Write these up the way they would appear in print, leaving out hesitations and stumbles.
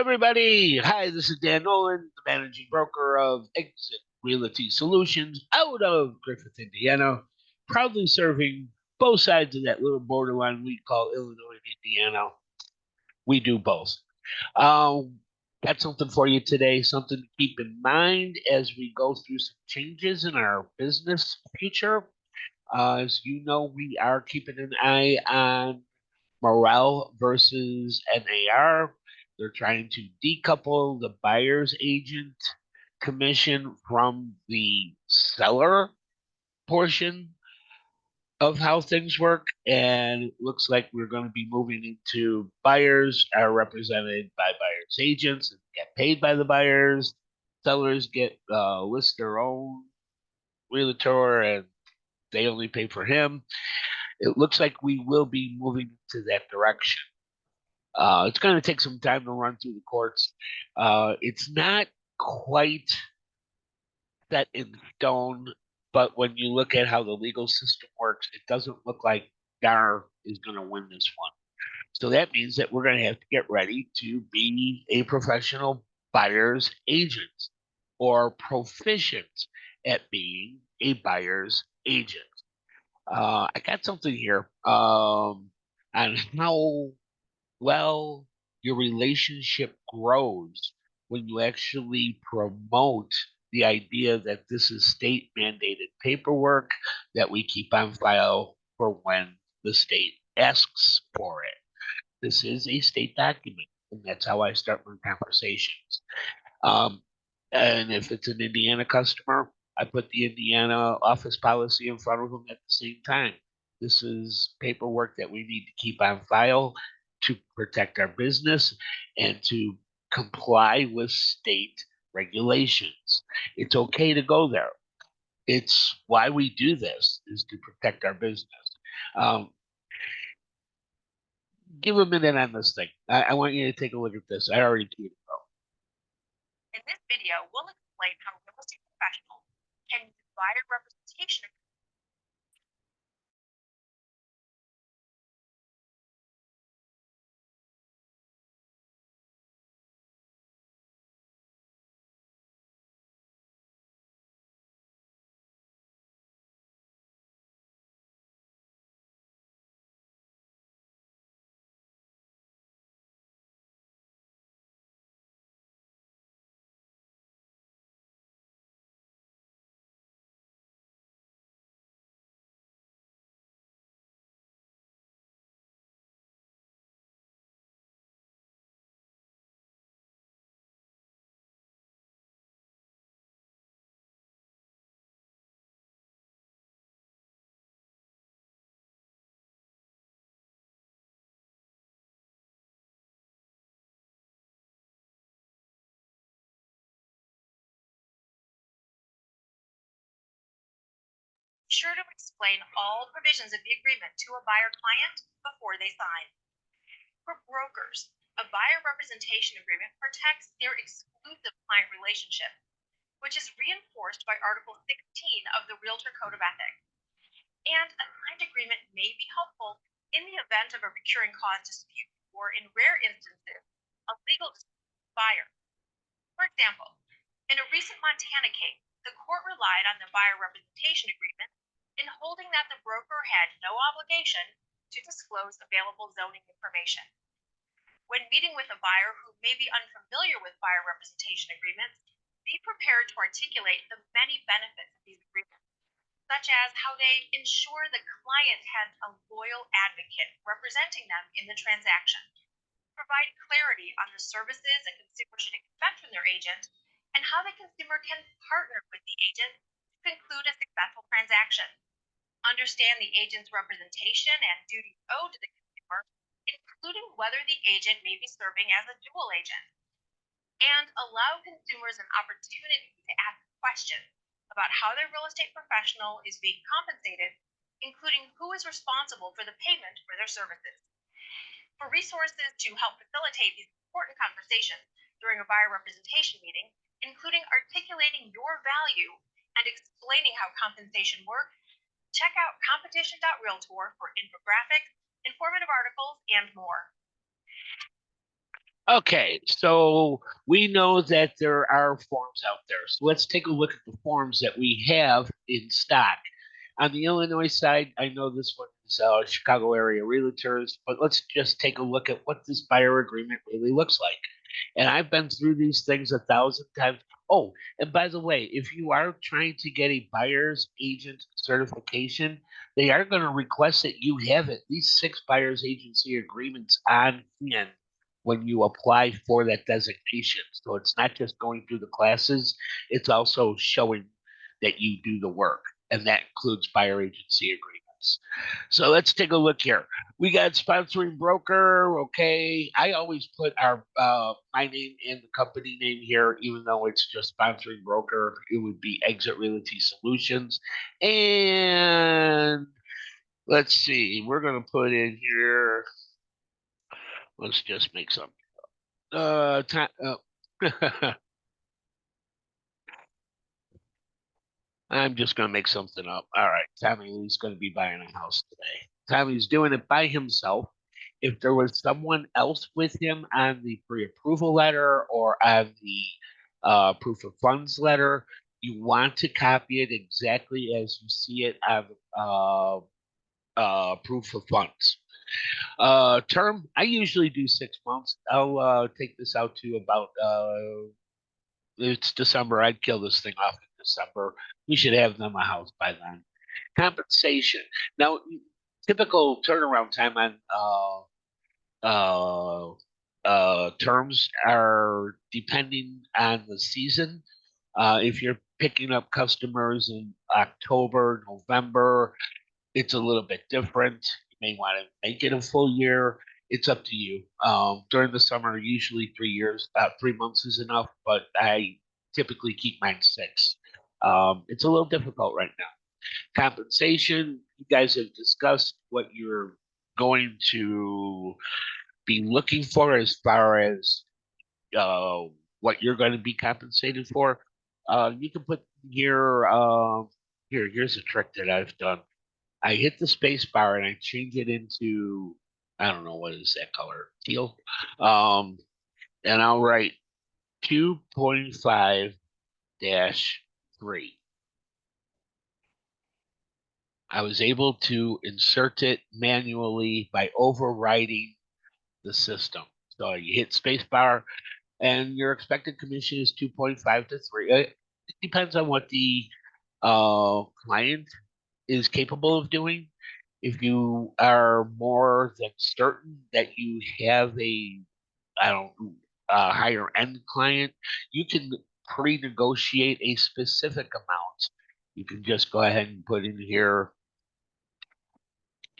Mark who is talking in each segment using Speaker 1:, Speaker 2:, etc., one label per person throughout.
Speaker 1: everybody. Hi, this is Dan Nolan, the managing broker of Exit Realty Solutions out of Griffith, Indiana, proudly serving both sides of that little borderline we call Illinois and Indiana. We do both. Um, got something for you today, something to keep in mind as we go through some changes in our business future. As you know, we are keeping an eye on Moerhl versus NAR. They're trying to decouple the buyer's agent commission from the seller portion of how things work. And it looks like we're going to be moving into buyers are represented by buyers agents and get paid by the buyers. Sellers get list their own realtor and they only pay for him. It looks like we will be moving to that direction. It's going to take some time to run through the courts. It's not quite set in stone, but when you look at how the legal system works, it doesn't look like NAR is going to win this one. So that means that we're going to have to get ready to be a professional buyer's agent or proficient at being a buyer's agent. I got something here on how well your relationship grows when you actually promote the idea that this is state mandated paperwork that we keep on file for when the state asks for it. This is a state document, and that's how I start my conversations. Um, and if it's an Indiana customer, I put the Indiana office policy in front of them at the same time. This is paperwork that we need to keep on file to protect our business and to comply with state regulations. It's okay to go there. It's why we do this is to protect our business. Um, give a minute on this thing. I want you to take a look at this. I already tweeted.
Speaker 2: In this video, we'll explain how real estate professionals can use buyer representation. Be sure to explain all provisions of the agreement to a buyer client before they sign. For brokers, a buyer representation agreement protects their exclusive client relationship, which is reinforced by Article 16 of the Realtor Code of Ethics. And a signed agreement may be helpful in the event of a procuring cause dispute or, in rare instances, a legal dispute with the buyer. For example, in a recent Montana case, the court relied on the buyer representation agreement in holding that the broker had no obligation to disclose available zoning information. When meeting with a buyer who may be unfamiliar with buyer representation agreements, be prepared to articulate the many benefits of these agreements, such as how they ensure the client has a loyal advocate representing them in the transaction, provide clarity on the services a consumer should expect from their agent, and how the consumer can partner with the agent to conclude a successful transaction. Understand the agent's representation and duties owed to the consumer, including whether the agent may be serving as a dual agent. And allow consumers an opportunity to ask questions about how their real estate professional is being compensated, including who is responsible for the payment for their services. For resources to help facilitate these important conversations during a buyer representation meeting, including articulating your value and explaining how compensation works, check out competition.realtor for infographics, informative articles, and more.
Speaker 1: Okay, so we know that there are forms out there. So let's take a look at the forms that we have in stock. On the Illinois side, I know this one is Chicago area realtors, but let's just take a look at what this buyer agreement really looks like. And I've been through these things 1,000 times. Oh, and by the way, if you are trying to get a buyer's agent certification, they are going to request that you have at least 6 buyer's agency agreements on hand when you apply for that designation. So it's not just going through the classes, it's also showing that you do the work. And that includes buyer agency agreements. So let's take a look here. We got sponsoring broker. Okay, I always put our my name and the company name here, even though it's just sponsoring broker. It would be Exit Realty Solutions, and let's see. We're gonna put in here. Let's just make some. Time. I'm just gonna make something up. All right, Tommy Lee's gonna be buying a house today. Tommy's doing it by himself. If there was someone else with him on the pre-approval letter or on the proof of funds letter, you want to copy it exactly as you see it on proof of funds. Term, I usually do 6 months. I'll take this out to about it's December. I'd kill this thing off in December. We should have them a house by then. Compensation. Now, typical turnaround time on terms are depending on the season. If you're picking up customers in October, November, it's a little bit different. You may want to make it a full year. It's up to you. During the summer, usually 3 years, about 3 months is enough, but I typically keep mine 6. It's a little difficult right now. Compensation, you guys have discussed what you're going to be looking for as far as uh, what you're going to be compensated for. You can put here, here's a trick that I've done. I hit the space bar and I change it into, I don't know, what is that color? Teal. Um, and I'll write 2.5 dash 3. I was able to insert it manually by overriding the system. So you hit spacebar, and your expected commission is 2.5 to 3. It depends on what the client is capable of doing. If you are more than certain that you have a, I don't higher end client, you can pre-negotiate a specific amount. You can just go ahead and put in here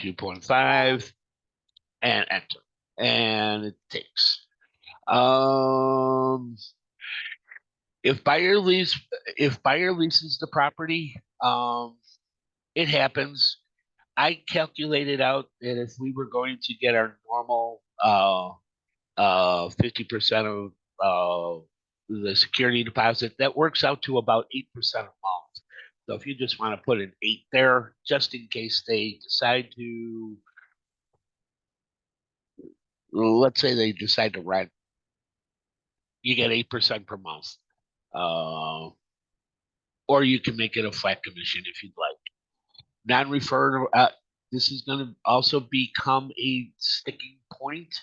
Speaker 1: 2.5 and enter. And it takes. Um, if buyer leaves, if buyer leases the property, it happens. I calculated out that if we were going to get our normal 50% of the security deposit, that works out to about 8% a month. So if you just want to put an 8 there, just in case they decide to, let's say they decide to rent, you get 8% per month. Uh, or you can make it a flat commission if you'd like. Non-referred, this is going to also become a sticking point.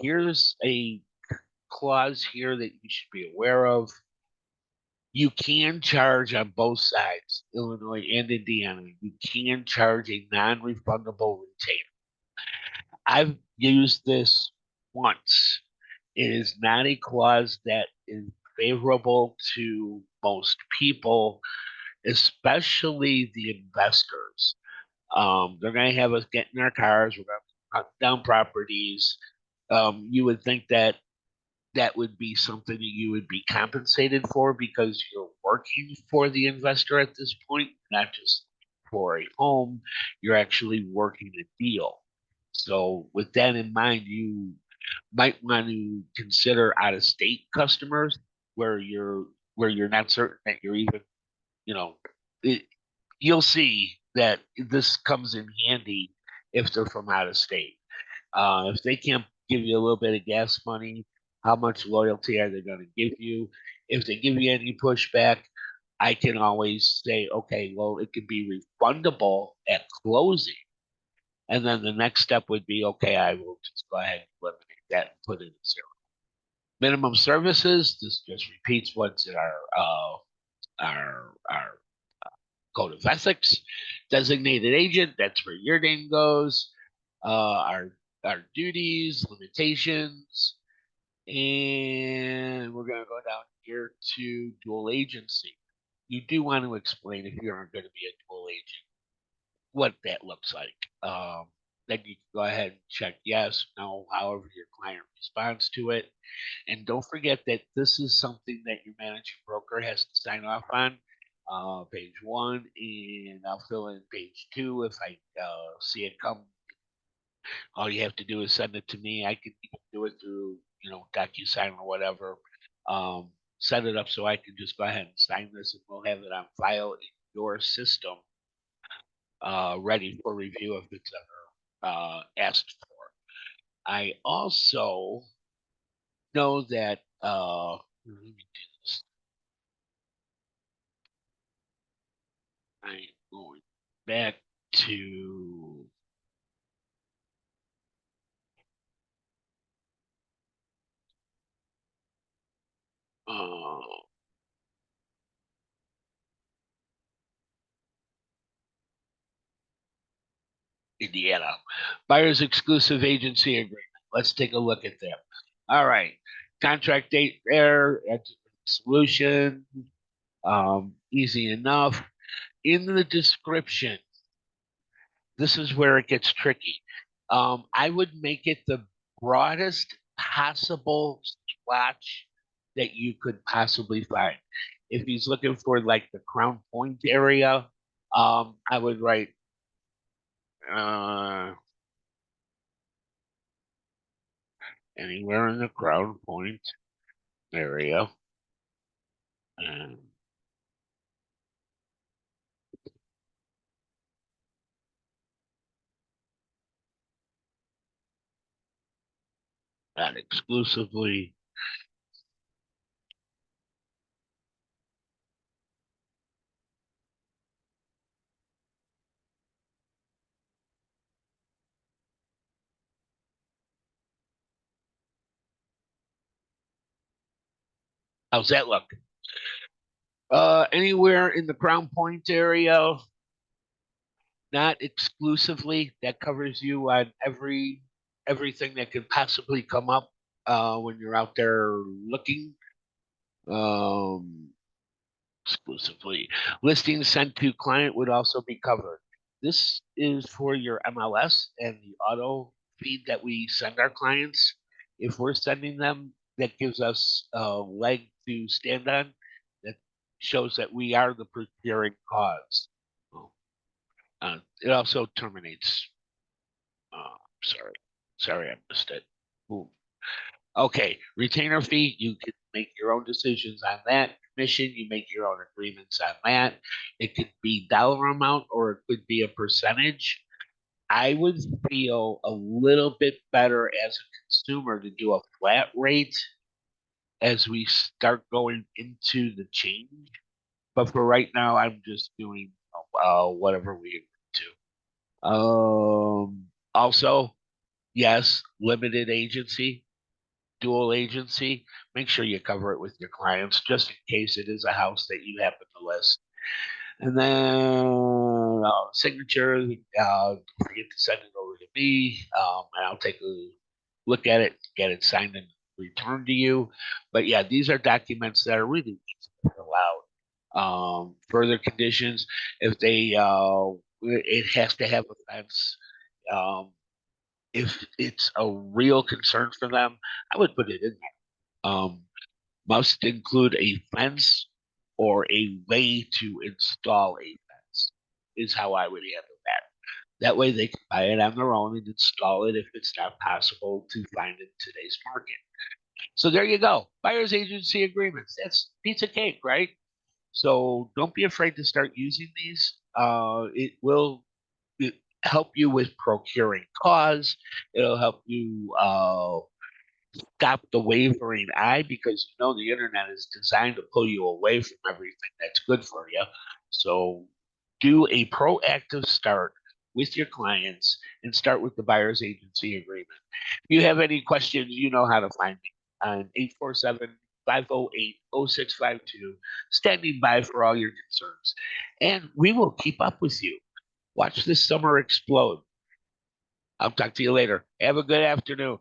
Speaker 1: Here's a clause here that you should be aware of. You can charge on both sides, Illinois and Indiana. You can charge a non-refundable retainer. I've used this once. It is not a clause that is favorable to most people, especially the investors. They're going to have us get in our cars. We're going to hunt down properties. You would think that that would be something that you would be compensated for because you're working for the investor at this point, not just for a home. You're actually working a deal. So, with that in mind, you might want to consider out of state customers where you're not certain that you're even, you know, it, you'll see that this comes in handy if they're from out of state. If they can't give you a little bit of gas money, How much loyalty are they going to give you? If they give you any pushback, I can always say, okay, well, it can be refundable at closing. And then the next step would be, okay, I will just go ahead and eliminate that and put it in zero. Minimum services, this just repeats what's in our code of ethics. Designated agent, that's where your name goes. Our duties, limitations, and we're going to go down here to dual agency. You do want to explain if you're going to be a dual agent what that looks like. Then you can go ahead and check yes, no, however your client responds to it. And don't forget that this is something that your managing broker has to sign off on. Page one, and I'll fill in page two if I see it come. All you have to do is send it to me. I can even do it through, DocuSign or whatever. Set it up so I can just go ahead and sign this, and we'll have it on file in your system, ready for review if it's ever asked for. I also know that let me do this. I'm going back to uh, Indiana. Buyer's exclusive agency agreement. Let's take a look at them. All right. Contract date there. Solution. Easy enough. In the description, this is where it gets tricky. I would make it the broadest possible splotch that you could possibly find. If he's looking for like the crown point area, I would write uh, anywhere in the crown point area. And not exclusively. How's that look? Anywhere in the crown point area, not exclusively. That covers you on everything that could possibly come up when you're out there looking. Um, Exclusively. Listings sent to client would also be covered. This is for your MLS and the auto feed that we send our clients. If we're sending them, that gives us a leg to stand on. That shows that we are the procuring cause. Well, it also terminates. Sorry, sorry, I missed it. Ooh. Okay, retainer fee, you can make your own decisions on that. Commission, you make your own agreements on that. It could be dollar amount or it could be a percentage. I would feel a little bit better as a consumer to do a flat rate as we start going into the change. But for right now, I'm just doing whatever we agree to. Also, yes, limited agency, dual agency. Make sure you cover it with your clients just in case it is a house that you happen to list. And then signature, don't forget to send it over to me, and I'll take a look at it, get it signed and returned to you. But yeah, these are documents that are really easy to fill out. Further conditions, if they, it has to have a fence. Um, if it's a real concern for them, I would put it in there. Must include a fence or a way to install a fence, is how I would handle that. That way they can buy it on their own and install it if it's not possible to find in today's market. So there you go. Buyer's agency agreements. That's piece of cake, right? So don't be afraid to start using these. It will help you with procuring cause. It'll help you stop the wavering eye, because you know the internet is designed to pull you away from everything that's good for you. So do a proactive start with your clients and start with the buyer's agency agreement. If you have any questions, you know how to find me on 847-508-0652, standing by for all your concerns. And we will keep up with you. Watch this summer explode. I'll talk to you later. Have a good afternoon.